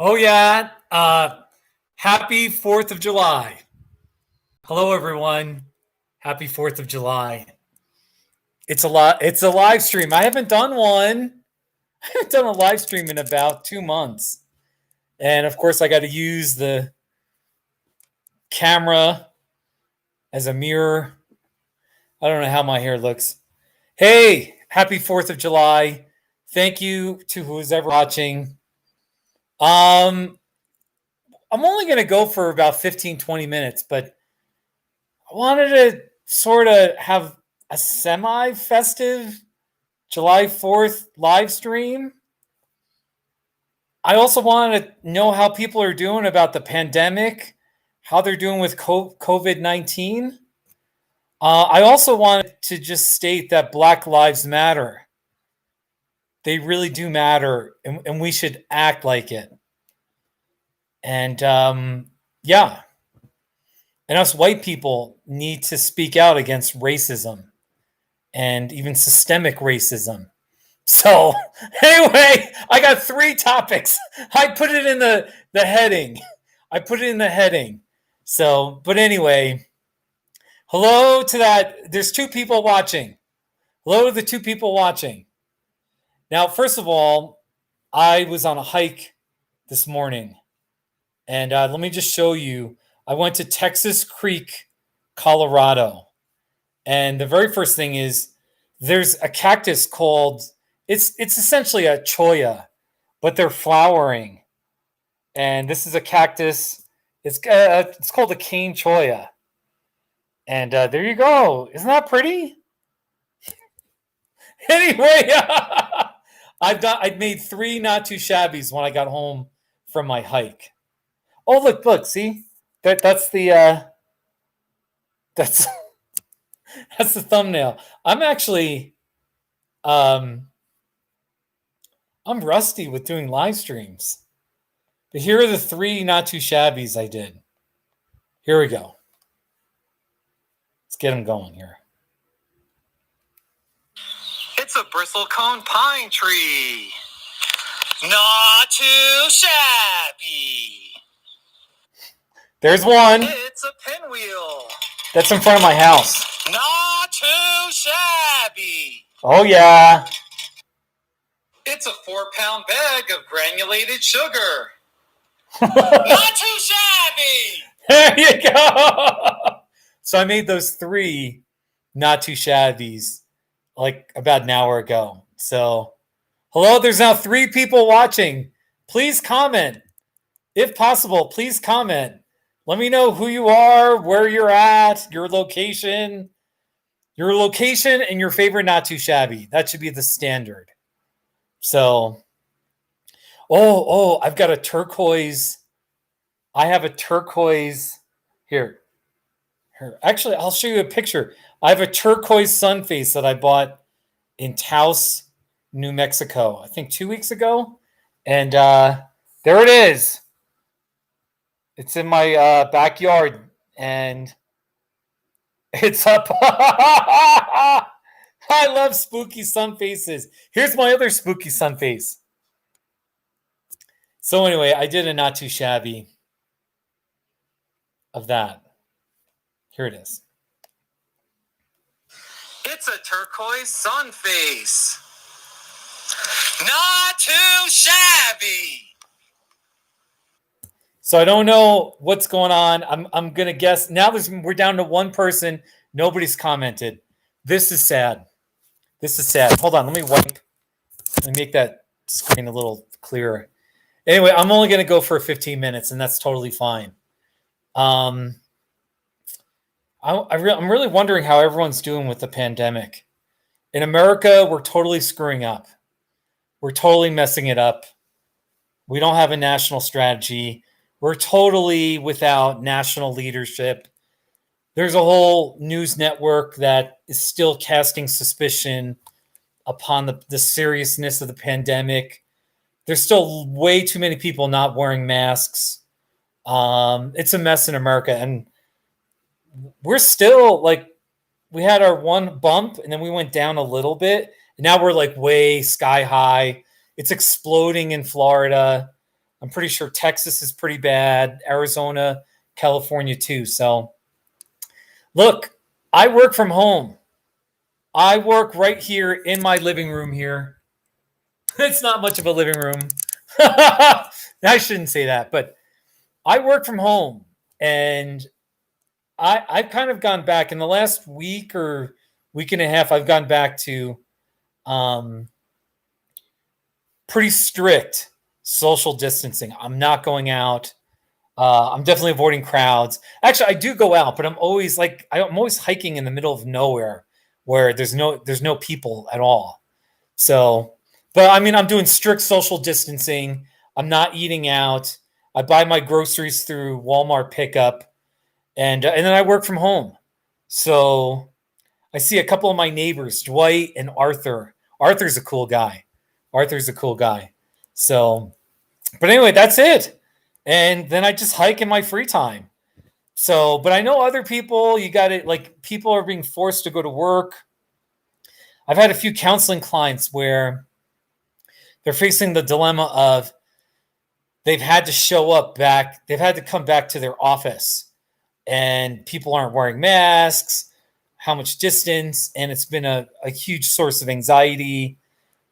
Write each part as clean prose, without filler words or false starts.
Oh yeah. Happy 4th of July. Hello everyone. Happy 4th of July. It's a live stream. I haven't done one. I haven't done a live stream in about 2 months. And of course I got to use the camera as a mirror. I don't know how my hair looks. Hey, happy 4th of July. Thank you to who's ever watching. Um I'm only going to go for about 15, 20 minutes, but I wanted to sort of have a semi festive July 4th live stream. I also wanted to know how people are doing about the pandemic, how they're doing with COVID-19. I also wanted to just state that Black Lives Matter. They really do matter, and we should act like it. And yeah. And us white people need to speak out against racism and even systemic racism. So anyway, I got 3 topics. I put it in the heading. I put it in the heading. So, but anyway, hello to that. There's 2 people watching. Hello to the 2 people watching. Now, first of all, I was on a hike this morning. And let me just show you. I went to Texas Creek, Colorado. And the very first thing is there's a cactus called, it's essentially a cholla, but they're flowering. And this is a cactus. It's called a cane cholla. And there you go. Isn't that pretty? Anyway, I've made 3 not too shabbies when I got home from my hike. Oh, look, see? That's the that's that's the thumbnail. I'm actually I'm rusty with doing live streams. But here are the 3 not too shabbies I did. Here we go. Let's get them going here. It's a bristlecone pine tree. Not too shabby. There's one. It's a pinwheel. That's in front of my house. Not too shabby. Oh, yeah. It's a 4-pound bag of granulated sugar. Not too shabby. There you go. So I made those 3 not too shabbies like about an hour ago. So, hello, there's now 3 people watching. Please comment. If possible, please comment. Let me know who you are, where you're at, your location and your favorite not too shabby. That should be the standard. So, I've got a turquoise. I have a turquoise here. Actually, I'll show you a picture. I have a turquoise sun face that I bought in Taos, New Mexico, I think 2 weeks ago. And there it is. It's in my backyard, and it's up. I love spooky sun faces. Here's my other spooky sun face. So anyway, I did a not too shabby of that. Here it is. It's a turquoise sun face. Not too shabby. So I don't know what's going on. I'm gonna guess now. We're down to 1 person. Nobody's commented. This is sad. This is sad. Hold on. Let me make that screen a little clearer. Anyway, I'm only gonna go for 15 minutes, and that's totally fine. I'm really wondering how everyone's doing with the pandemic. In America, we're totally screwing up. We're totally messing it up. We don't have a national strategy. We're totally without national leadership. There's a whole news network that is still casting suspicion upon the seriousness of the pandemic. There's still way too many people not wearing masks. It's a mess in America. And we're still we had our 1 bump and then we went down a little bit. And now we're way sky high. It's exploding in Florida. I'm pretty sure Texas is pretty bad, Arizona, California too. So look, I work from home. I work right here in my living room here. It's not much of a living room. I shouldn't say that, but I work from home, and I've kind of gone back in the last week or week and a half. I've gone back to um, pretty strict social distancing. I'm not going out. I'm definitely avoiding crowds. Actually, I do go out, but I'm always hiking in the middle of nowhere where there's no people at all. So, but I mean, I'm doing strict social distancing. I'm not eating out. I buy my groceries through Walmart pickup, and then I work from home. So I see a couple of my neighbors, Dwight and Arthur. Arthur's a cool guy. Arthur's a cool guy. So, but anyway, that's it. And then I just hike in my free time. So, but I know other people, you got it, like people are being forced to go to work. I've had a few counseling clients where they're facing the dilemma of they've had to show up back, they've had to come back to their office, and people aren't wearing masks, how much distance, and it's been a huge source of anxiety.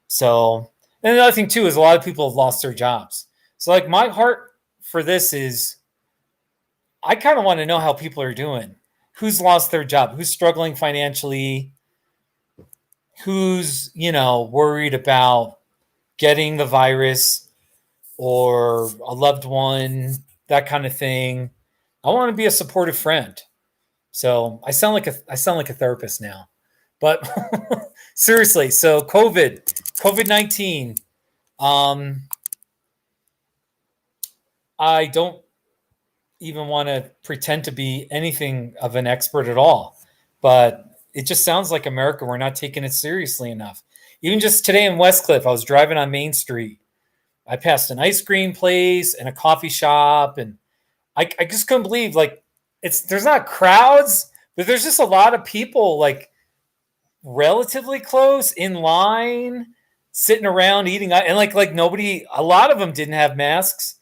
So, and another thing too is a lot of people have lost their jobs. So, like, my heart for this is I kind of want to know how people are doing. Who's lost their job? Who's struggling financially? Who's, worried about getting the virus or a loved one, that kind of thing. I want to be a supportive friend. So I sound like a therapist now, but seriously. So COVID-19. I don't even want to pretend to be anything of an expert at all, but it just sounds like America, we're not taking it seriously enough. Even just today in Westcliff, I was driving on Main Street. I passed an ice cream place and a coffee shop, and I just couldn't believe, like, there's not crowds, but there's just a lot of people, like, relatively close in line, sitting around eating, and like nobody, a lot of them didn't have masks,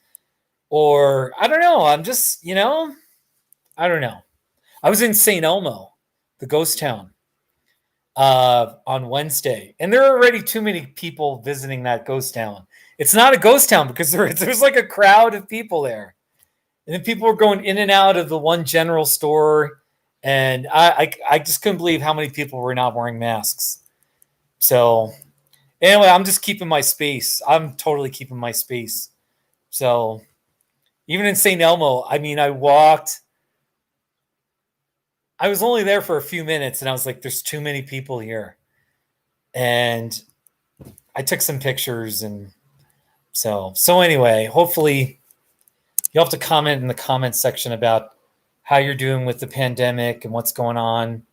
or I don't know. I'm just, I don't know. I was in St. Elmo, the ghost town, on Wednesday, and there are already too many people visiting that ghost town. It's not a ghost town because there's like a crowd of people there, and then people were going in and out of the one general store, and I just couldn't believe how many people were not wearing masks. So anyway, I'm just keeping my space. I'm totally keeping my space. So even in St. Elmo, I mean, I was only there for a few minutes, and I was like, there's too many people here. And I took some pictures, and so anyway, hopefully you'll have to comment in the comment section about how you're doing with the pandemic and what's going on.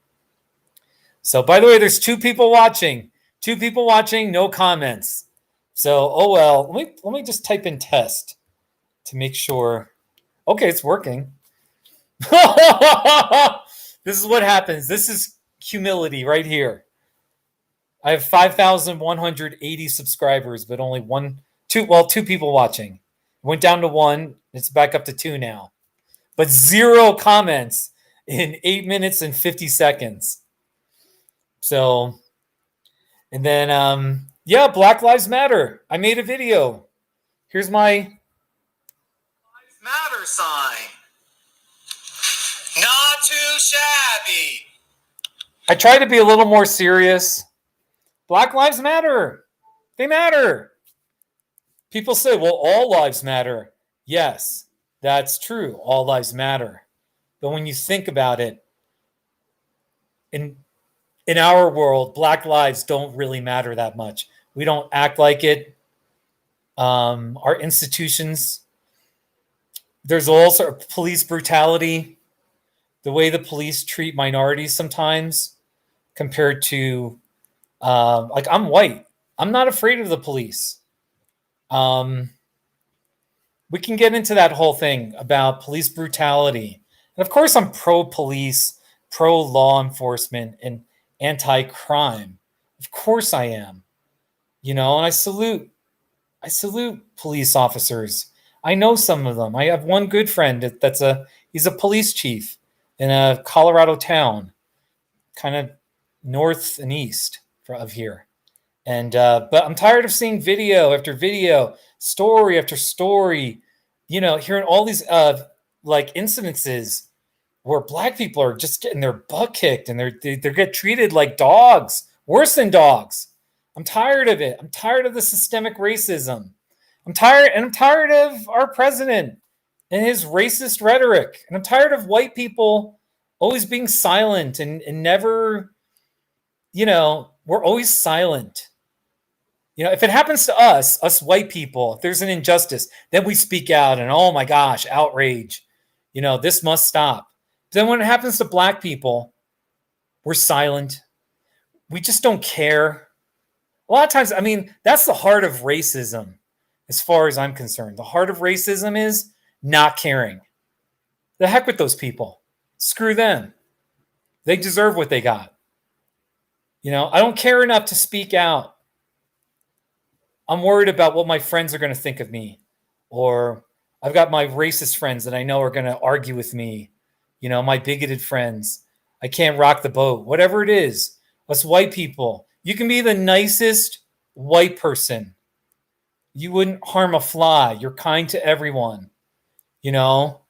So, by the way, there's two people watching, no comments. So, oh well, let me just type in test to make sure. Okay, it's working. This is what happens. This is humility right here. I have 5,180 subscribers, but only two people watching. It went down to one. It's back up to two now. But 0 comments in 8 minutes and 50 seconds. So, and then, Black Lives Matter. I made a video. Here's my Lives Matter sign. Not too shabby. I try to be a little more serious. Black Lives Matter. They matter. People say, well, all lives matter. Yes, that's true. All lives matter. But when you think about it, in our world, Black lives don't really matter that much. We don't act like it. Our institutions, there's also police brutality. The way the police treat minorities sometimes compared to, like, I'm white. I'm not afraid of the police. We can get into that whole thing about police brutality. And of course, I'm pro-police, pro-law enforcement, and anti-crime. Of course I am. And I salute police officers. I know some of them. I have one good friend he's a police chief in a Colorado town, kind of north and east of here. And but I'm tired of seeing video after video, story after story, hearing all these like incidences where black people are just getting their butt kicked and they get treated like dogs, worse than dogs. I'm tired of it. I'm tired of the systemic racism. I'm tired of our president and his racist rhetoric. And I'm tired of white people always being silent and never, we're always silent. If it happens to us white people, if there's an injustice, then we speak out and, oh my gosh, outrage. This must stop. Then when it happens to black people, we're silent. We just don't care. A lot of times, that's the heart of racism, as far as I'm concerned. The heart of racism is not caring. The heck with those people. Screw them. They deserve what they got. I don't care enough to speak out. I'm worried about what my friends are going to think of me. Or I've got my racist friends that I know are going to argue with me. My bigoted friends. I can't rock the boat. Whatever it is. Us white people. You can be the nicest white person. You wouldn't harm a fly. You're kind to everyone. You know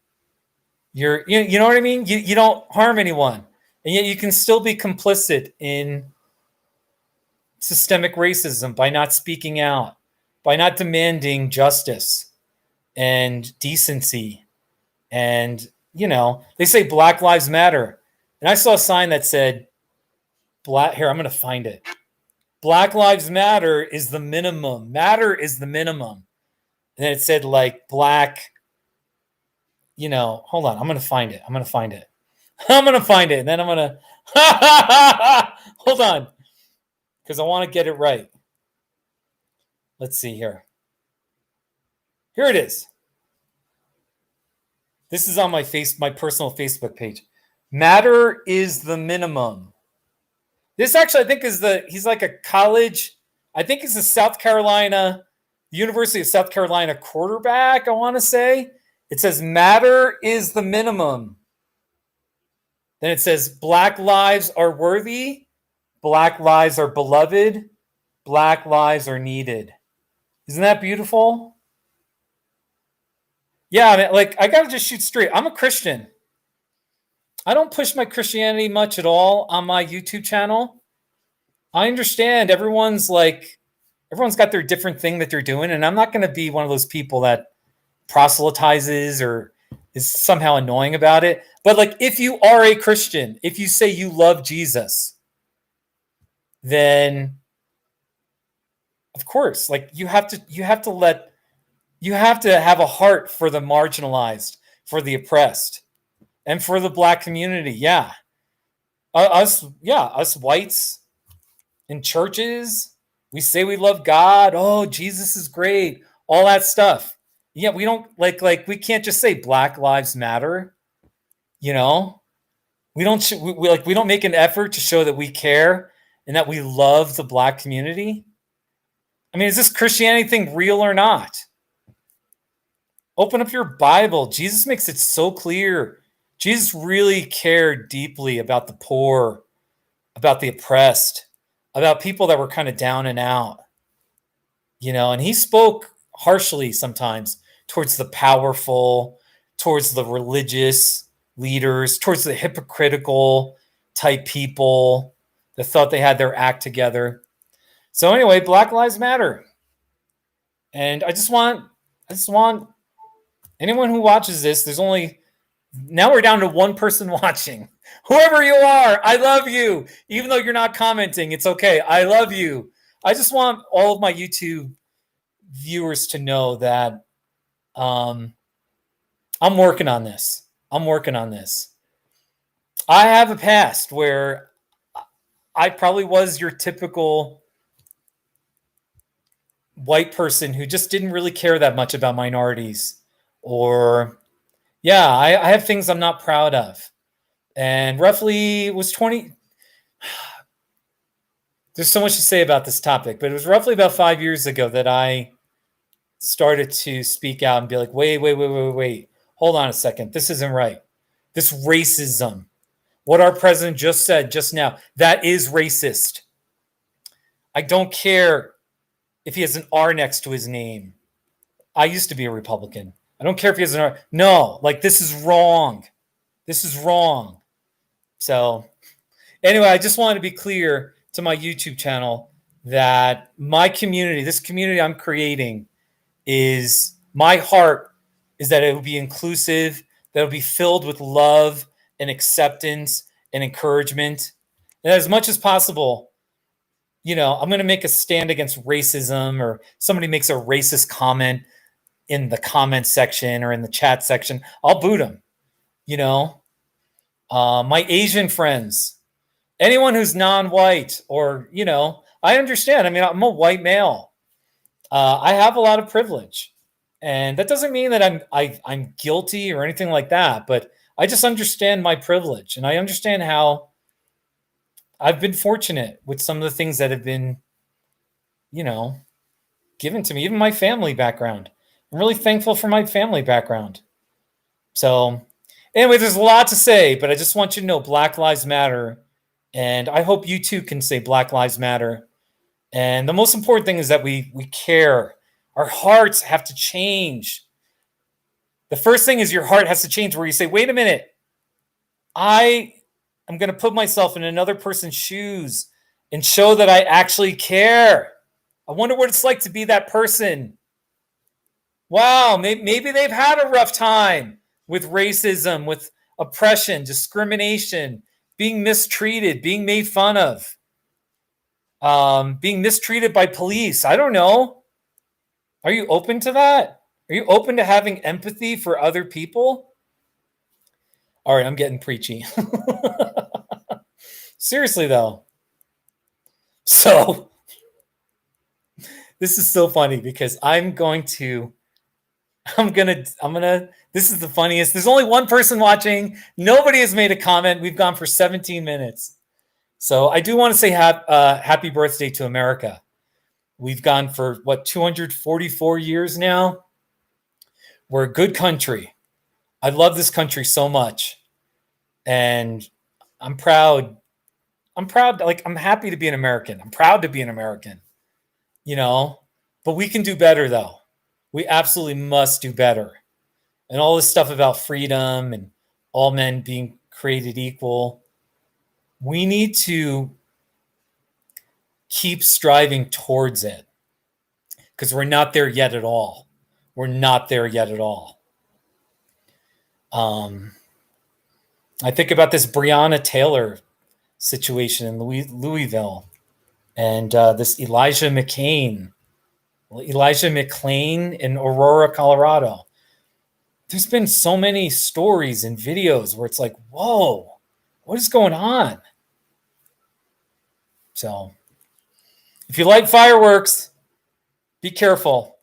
what I mean? You don't harm anyone. And yet you can still be complicit in systemic racism by not speaking out, by not demanding justice and decency. And, they say Black Lives Matter. And I saw a sign that said, here, I'm going to find it. Black Lives Matter is the minimum. Matter is the minimum. And it said like black, hold on. I'm going to find it. I'm going to find it. And then I'm going to, hold on. Because I want to get it right. Let's see here. Here it is. This is on my personal Facebook page. Matter is the minimum. This actually, I think, he's like a college, I think it's the University of South Carolina quarterback, I want to say. It says, matter is the minimum. Then it says, Black lives are worthy. Black lives are beloved. Black lives are needed. Isn't that beautiful? Yeah, I got to just shoot straight. I'm a Christian. I don't push my Christianity much at all on my YouTube channel. I understand everyone's got their different thing that they're doing, and I'm not going to be one of those people that proselytizes or is somehow annoying about it. But if you are a Christian, if you say you love Jesus, then of course, you have to have a heart for the marginalized, for the oppressed, and for the Black community. Yeah. Us whites in churches, we say we love God. Oh, Jesus is great. All that stuff. Yeah, we don't we can't just say Black Lives Matter. We don't we don't make an effort to show that we care and that we love the Black community. Is this Christianity thing real or not? Open up your Bible. Jesus makes it so clear. Jesus really cared deeply about the poor, about the oppressed, about people that were kind of down and out. And he spoke harshly sometimes towards the powerful, towards the religious leaders, towards the hypocritical type people that thought they had their act together. So anyway, Black Lives Matter. And I just want anyone who watches this, now we're down to one person watching. Whoever you are, I love you. Even though you're not commenting, it's okay. I love you. I just want all of my YouTube viewers to know that I'm working on this. I have a past where I probably was your typical white person who just didn't really care that much about minorities. Or, I have things I'm not proud of. And roughly it was 20. There's so much to say about this topic, but it was roughly about 5 years ago that I started to speak out and be like, wait. Hold on a second. This isn't right. This racism, what our president just said just now, that is racist. I don't care if he has an R next to his name. I used to be a Republican. I don't care if he has an R. No, like this is wrong. This is wrong. So anyway, I just wanted to be clear to my YouTube channel that my community, this community I'm creating, is my heart is that it will be inclusive, that it will be filled with love and acceptance and encouragement. And as much as possible, I'm going to make a stand against racism, or somebody makes a racist comment in the comment section or in the chat section, I'll boot them. My Asian friends, anyone who's non-white, or, I understand. I mean, I'm a white male. I have a lot of privilege, and that doesn't mean that I'm guilty or anything like that. But I just understand my privilege, and I understand how I've been fortunate with some of the things that have been, given to me. Even my family background. I'm really thankful for my family background. So, anyway, there's a lot to say, but I just want you to know Black Lives Matter, and I hope you too can say Black Lives Matter. And the most important thing is that we care. Our hearts have to change. The first thing is your heart has to change, where you say, wait a minute, I am going to put myself in another person's shoes and show that I actually care. I wonder what it's like to be that person. Wow, maybe they've had a rough time with racism, with oppression, discrimination, being mistreated, being made fun of. Being mistreated by police. I don't know. Are you open to that? Are you open to having empathy for other people? All right, I'm getting preachy. Seriously though. So this is so funny because I'm gonna, this is the funniest. There's only one person watching. Nobody has made a comment. We've gone for 17 minutes. So I do want to say happy birthday to America. We've gone for, 244 years now? We're a good country. I love this country so much. And I'm proud. I'm happy to be an American. I'm proud to be an American, But we can do better, though. We absolutely must do better. And all this stuff about freedom and all men being created equal, we need to keep striving towards it, because we're not there yet at all. We're not there yet at all. I think about this Breonna Taylor situation in Louisville, and this Elijah McClain in Aurora, Colorado. There's been so many stories and videos where it's like, whoa, what is going on? So if you like fireworks, be careful.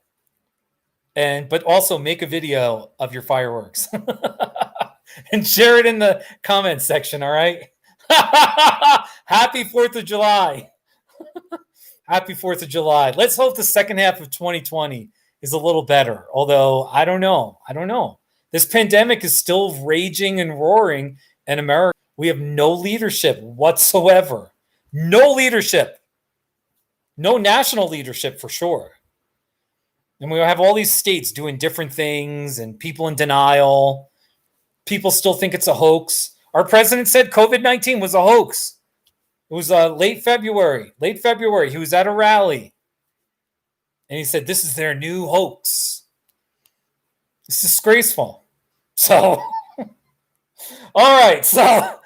But also make a video of your fireworks and share it in the comments section. All right. Happy 4th of July. Happy 4th of July. Let's hope the second half of 2020 is a little better. Although I don't know. This pandemic is still raging and roaring in America. We have no leadership whatsoever. No leadership. No national leadership for sure. And we have all these states doing different things and people in denial. People still think it's a hoax. Our president said COVID-19 was a hoax. It was late February. He was at a rally. And he said, this is their new hoax. It's disgraceful. So, all right. So,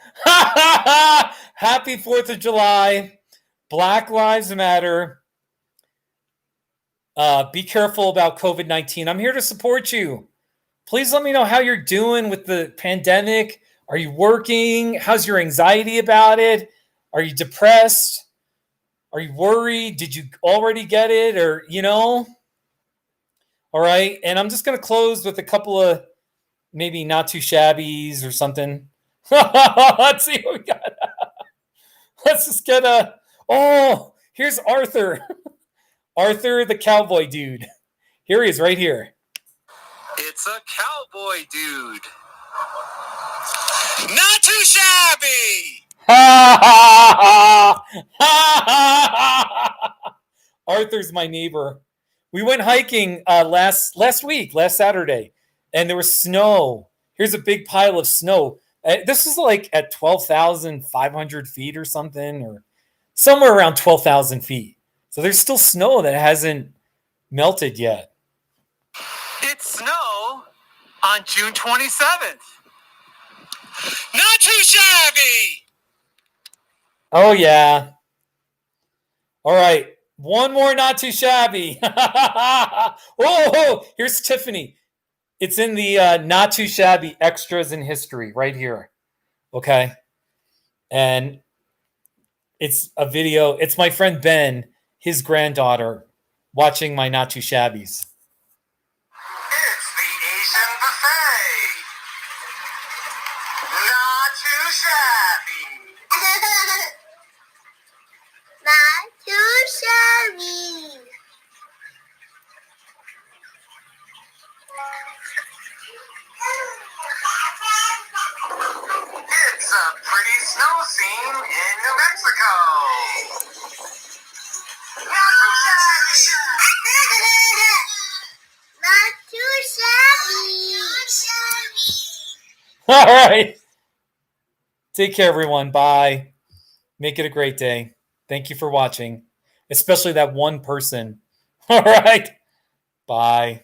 happy 4th of July. Black Lives Matter. Be careful about COVID-19. I'm here to support you. Please let me know how you're doing with the pandemic. Are you working? How's your anxiety about it? Are you depressed? Are you worried? Did you already get it? Or, All right. And I'm just going to close with a couple of maybe not too shabbies or something. Let's see what we got. Let's just get here's Arthur. Arthur, the cowboy dude. Here he is, right here. It's a cowboy dude. Not too shabby. Arthur's my neighbor. We went hiking last Saturday, and there was snow. Here's a big pile of snow. This is like at 12,500 feet or something, or somewhere around 12,000 feet. So there's still snow that hasn't melted yet. It's snow on June 27th. Not too shabby. Oh, yeah. All right. One more not too shabby. Oh, here's Tiffany. It's in the not too shabby extras in history right here. Okay. And it's a video. It's my friend Ben, his granddaughter, watching my not too shabbies. It's the Asian buffet. Not too shabby. Not too shabby. It's a pretty snow scene in New Mexico. Not too shabby. Not too shabby. All right. Take care, everyone. Bye. Make it a great day. Thank you for watching, especially that one person. All right. Bye.